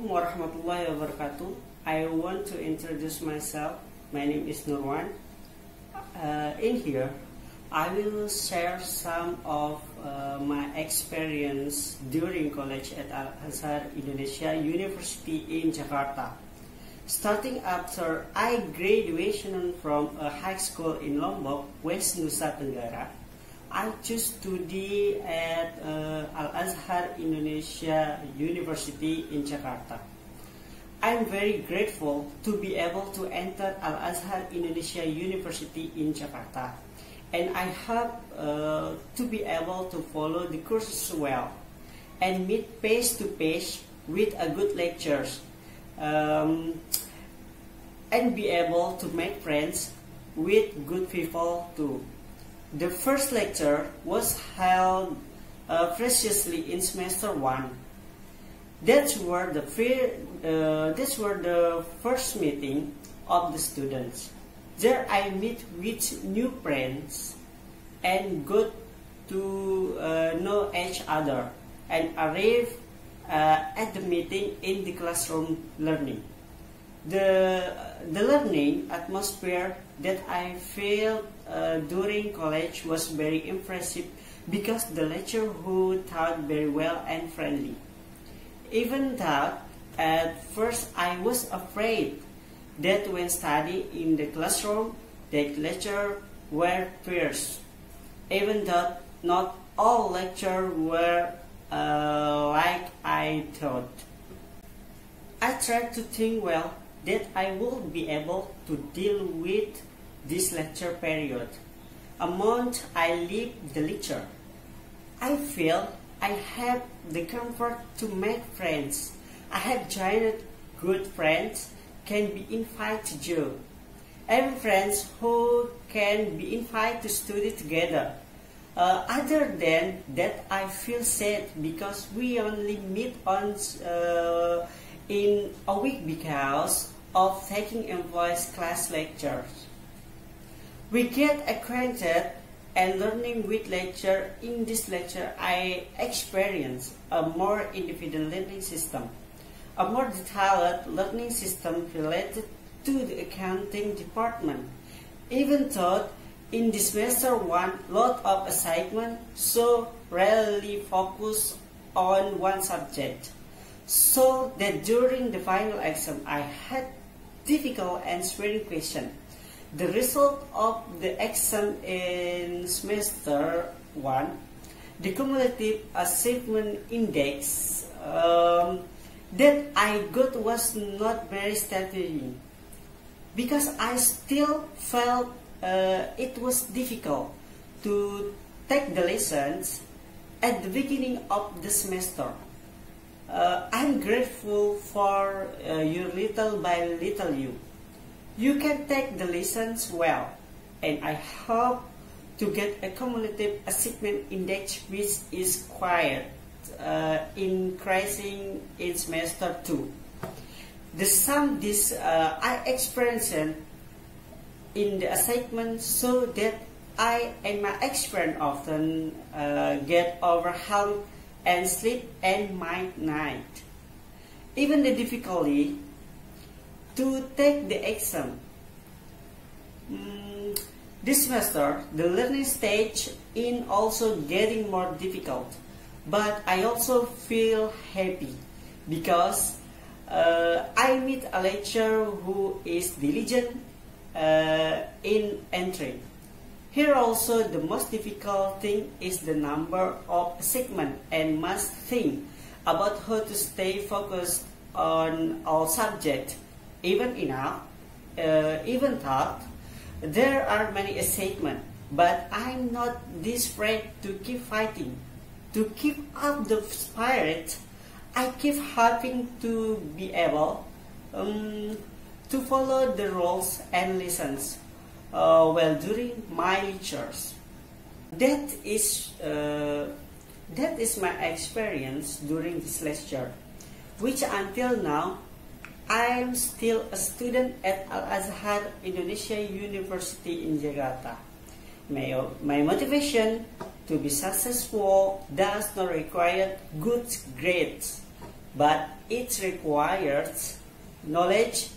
Assalamualaikum warahmatullahi wabarakatuh. I want to introduce myself. My name is Nurwan. In here, I will share some of my experience during college at Al-Azhar Indonesia University in Jakarta. Starting after I graduation from a high school in Lombok, West Nusa Tenggara, I choose study at Al-Azhar Indonesia University in Jakarta. I'm very grateful to be able to enter Al-Azhar Indonesia University in Jakarta, and I hope to be able to follow the courses well and meet face to face with a good lectures, and be able to make friends with good people too. The first lecture was held preciously in semester 1. That's were the first meeting of the students. There I meet with new friends and got to know each other and arrive at the meeting in the classroom learning. The learning atmosphere that I felt during college was very impressive because the lecturer who taught very well and friendly. Even though at first I was afraid that when studying in the classroom, the lecturers were fierce. Even though not all lecturers were like I thought. I tried to think well that I will be able to deal with this lecture period. A month I leave the lecture. I feel I have the comfort to make friends. I have joined good friends can be invited to you. Every friends who can be invited to study together. Other than that, I feel sad because we only meet on in a week because of taking voice class lectures. We get acquainted and learning with lecture. In this lecture, I experience a more independent learning system, a more detailed learning system related to the accounting department. Even though in this semester 1, lot of assignment, so rarely focus on one subject. So that during the final exam, I had difficult answering question. The result of the exam in semester 1, the cumulative achievement index that I got was not very satisfying because I still felt it was difficult to take the lessons at the beginning of the semester. I'm grateful for your little by little you. You can take the lessons well, and I hope to get a cumulative achievement index which is quite increasing in semester 2. The sum this I experienced in the assignment so that I and my experience often get overwhelmed and sleep at night. Even the difficulty to take the exam. This semester, the learning stage is also getting more difficult, but I also feel happy because I meet a lecturer who is diligent in entering. Here also the most difficult thing is the number of segments and must think about how to stay focused on all subjects. Even thought there are many assignments, but I'm not this afraid to keep fighting. To keep up the spirit, I keep hoping to be able to follow the rules and lessons well during my lectures. That is my experience during this lecture, which until now I am still a student at Al-Azhar Indonesia University in Jakarta. My motivation to be successful does not require good grades, but it requires knowledge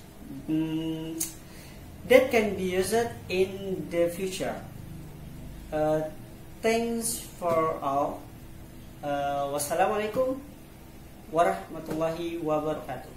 that can be used in the future. Thanks for all. Wassalamualaikum warahmatullahi wabarakatuh.